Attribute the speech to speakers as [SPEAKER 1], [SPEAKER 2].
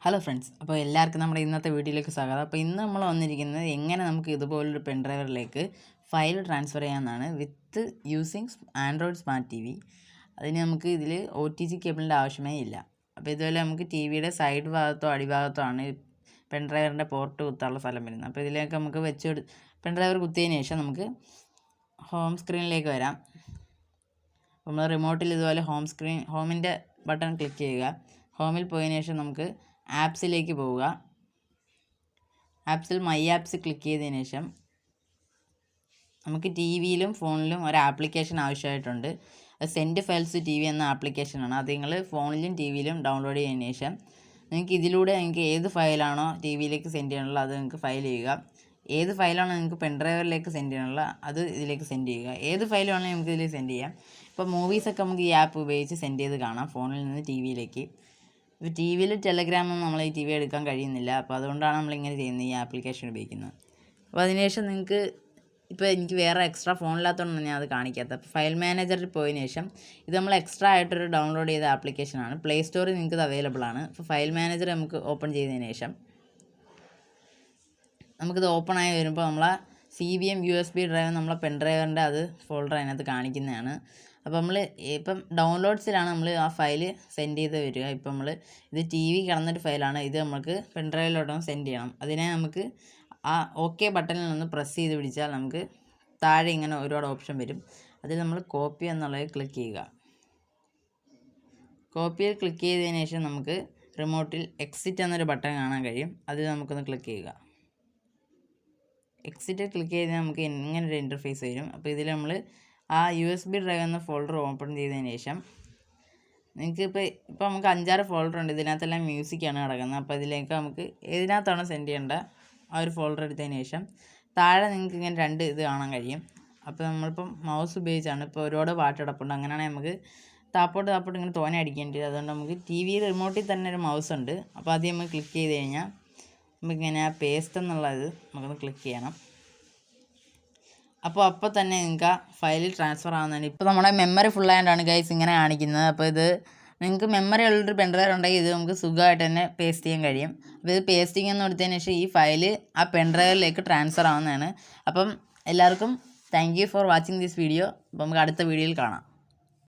[SPEAKER 1] Hello friends, അപ്പോൾ എല്ലാവർക്കും നമ്മുടെ ഇന്നത്തെ വീഡിയോയിലേക്ക് സ്വാഗതം. അപ്പോൾ ഇന്ന് നമ്മൾ വന്നിരിക്കുന്നത് എങ്ങനെ നമുക്ക് ഇതുപോലൊരു പെൻഡ്രൈവറിലേക്ക് ഫയൽ ട്രാൻസ്ഫർ ചെയ്യാമെന്നാണ് with using Android smart T V. അതിന് നമുക്ക് ഇതിൽ OTG കേബിളിൻ്റെ ആവശ്യമേ ഇല്ല. അപ്പോൾ ഇതുപോലെ നമുക്ക് ടി വിയുടെ സൈഡ് ഭാഗത്തോ അടിഭാഗത്തോ ആണ് പെൻഡ്രൈവറിൻ്റെ പോർട്ട് കുത്താനുള്ള സ്ഥലം വരുന്നത്. അപ്പോൾ ഇതിലേക്ക് നമുക്ക് പെൻഡ്രൈവർ കുത്തിയതിന് ശേഷം നമുക്ക് ഹോം സ്ക്രീനിലേക്ക് വരാം. നമ്മൾ റിമോട്ടിൽ ഇതുപോലെ ഹോമിൻ്റെ ബട്ടൺ ക്ലിക്ക് ചെയ്യുക. ഹോമിൽ പോയതിനു ശേഷം നമുക്ക് ആപ്സിലേക്ക് പോവുക. ആപ്സിൽ മൈ ആപ്സ് ക്ലിക്ക് ചെയ്തതിന് ശേഷം നമുക്ക് ടി വിയിലും ഫോണിലും ഒരു ആപ്ലിക്കേഷൻ ആവശ്യമായിട്ടുണ്ട്. അത് സെൻഡ് ഫയൽസ് ടി വി എന്ന ആപ്ലിക്കേഷനാണ്. അത് നിങ്ങൾ ഫോണിലും ടി വിയിലും ഡൗൺലോഡ് ചെയ്തതിന് ശേഷം നിങ്ങൾക്ക് ഇതിലൂടെ നിങ്ങൾക്ക് ഏത് ഫയലാണോ ടി വിയിലേക്ക് സെൻഡ് ചെയ്യാനുള്ളത് അത് നിങ്ങൾക്ക് ഫയൽ ചെയ്യുക. ഏത് ഫയലാണോ നിങ്ങൾക്ക് പെൻഡ്രൈവറിലേക്ക് സെൻഡ് ചെയ്യാനുള്ള അത് ഇതിലേക്ക് സെൻഡ് ചെയ്യുക. ഏത് ഫയൽ വേണമെങ്കിൽ നമുക്ക് ഇതിൽ സെൻഡ് ചെയ്യാം. ഇപ്പോൾ മൂവീസൊക്കെ നമുക്ക് ഈ ആപ്പ് ഉപയോഗിച്ച് സെൻഡ് ചെയ്ത് കാണാം ഫോണിൽ നിന്ന് ടി വിയിലേക്ക്. ഇപ്പോൾ ടി വിയിൽ ടെലഗ്രാമൊന്നും നമ്മൾ ഈ ടി വി എടുക്കാൻ കഴിയുന്നില്ല. അപ്പോൾ അതുകൊണ്ടാണ് നമ്മളിങ്ങനെ ചെയ്യുന്നത്, ഈ ആപ്ലിക്കേഷൻ ഉപയോഗിക്കുന്നത്. അപ്പോൾ അതിനുശേഷം നിങ്ങൾക്ക് ഇപ്പോൾ എനിക്ക് വേറെ എക്സ്ട്രാ ഫോണില്ലാത്തതുകൊണ്ടാണ് ഞാൻ അത് കാണിക്കാത്തത്. അപ്പോൾ ഫയൽ മാനേജറിൽ പോയതിനു ശേഷം ഇത് നമ്മൾ എക്സ്ട്രാ ആയിട്ടൊരു ഡൗൺലോഡ് ചെയ്ത ആപ്ലിക്കേഷനാണ്. പ്ലേ സ്റ്റോറിൽ നിങ്ങൾക്ക് ഇത് അവൈലബിൾ ആണ്. അപ്പോൾ ഫയൽ മാനേജർ നമുക്ക് ഓപ്പൺ ചെയ്തതിന് ശേഷം നമുക്കിത് ഓപ്പൺ ആയി വരുമ്പോൾ നമ്മളെ CBM USB ഡ്രൈവ് നമ്മളെ പെൻഡ്രൈവറിൻ്റെ അത് ഫോൾഡർ അതിനകത്ത് കാണിക്കുന്നതാണ്. അപ്പോൾ നമ്മൾ ഇപ്പം ഡൗൺലോഡ്സിലാണ് നമ്മൾ ആ ഫയൽ സെൻഡ് ചെയ്ത് വരിക. ഇപ്പം നമ്മൾ ഇത് ടി വി കിടന്നൊരു ഫയലാണ്, ഇത് നമുക്ക് പെൻഡ്രൈവിലോട്ടൊന്ന് സെൻഡ് ചെയ്യണം. അതിനെ നമുക്ക് ആ OK ബട്ടണിൽ നിന്ന് പ്രസ് ചെയ്ത് പിടിച്ചാൽ നമുക്ക് താഴെ ഇങ്ങനെ ഒരുപാട് ഓപ്ഷൻ വരും. അതിൽ നമ്മൾ കോപ്പി എന്നുള്ളത് ക്ലിക്ക് ചെയ്യുക. കോപ്പിയിൽ ക്ലിക്ക് ചെയ്തതിന് ശേഷം നമുക്ക് റിമോട്ടിൽ എക്സിറ്റ് എന്നൊരു ബട്ടൺ കാണാൻ കഴിയും. അതിൽ നമുക്കൊന്ന് ക്ലിക്ക് ചെയ്യുക. എക്സിറ്റ് ക്ലിക്ക് ചെയ്താൽ നമുക്ക് ഇങ്ങനൊരു ഇൻ്റർഫേസ് വരും. അപ്പോൾ ഇതിൽ നമ്മൾ ആ USB ഡ്രൈവ് എന്ന ഫോൾഡർ ഓപ്പൺ ചെയ്തതിന് ശേഷം നിങ്ങൾക്ക് ഇപ്പോൾ നമുക്ക് 5-6 ഫോൾഡർ ഉണ്ട്. ഇതിനകത്തെല്ലാം മ്യൂസിക്കാണ് കിടക്കുന്നത്. അപ്പോൾ ഇതിലേക്ക് നമുക്ക് ഏതിനകത്താണ് സെൻഡ് ചെയ്യേണ്ട ആ ഒരു ഫോൾഡർ എടുത്തതിന് ശേഷം താഴെ നിങ്ങൾക്ക് ഇങ്ങനെ 2 ഇത് കാണാൻ കഴിയും. അപ്പോൾ നമ്മളിപ്പം മൗസ് ഉപയോഗിച്ചാണ്, ഇപ്പോൾ ഒരുപാട് പാട്ട് കിടപ്പുണ്ട്. അങ്ങനെയാണെങ്കിൽ നമുക്ക് താപ്പോട്ട് ഇങ്ങനെ തോനെ അടിക്കേണ്ടി വരും. അതുകൊണ്ട് നമുക്ക് ടി വി റിമോട്ടിൽ തന്നെ ഒരു മൗസ് ഉണ്ട്. അപ്പോൾ ആദ്യം നമ്മൾ ക്ലിക്ക് ചെയ്ത് കഴിഞ്ഞാൽ നമുക്കിങ്ങനെ ആ പേസ്റ്റ് എന്നുള്ളത് നമുക്കൊന്ന് ക്ലിക്ക് ചെയ്യണം. അപ്പോൾ തന്നെ നിങ്ങൾക്ക് ആ ഫയലിൽ ട്രാൻസ്ഫർ ആവുന്നതാണ്. ഇപ്പോൾ നമ്മുടെ മെമ്മറി ഫുള്ളായതുകൊണ്ടാണ് ഗൈസ് ഇങ്ങനെ കാണിക്കുന്നത്. അപ്പോൾ ഇത് നിങ്ങൾക്ക് മെമ്മറി ഉള്ളൊരു പെൻഡ്രൈവ് ഉണ്ടെങ്കിൽ ഇത് നമുക്ക് സുഖമായിട്ട് തന്നെ പേസ്റ്റ് ചെയ്യാൻ കഴിയും. അപ്പോൾ ഇത് പേസ്റ്റിംഗ് എന്ന് കൊടുത്തതിന് ശേഷം ഈ ഫയൽ ആ പെൻഡ്രൈവിലേക്ക് ട്രാൻസ്ഫർ ആവുന്നതാണ്. അപ്പം എല്ലാവർക്കും thank you for watching this video. അപ്പോൾ നമുക്ക് അടുത്ത വീഡിയോയിൽ കാണാം.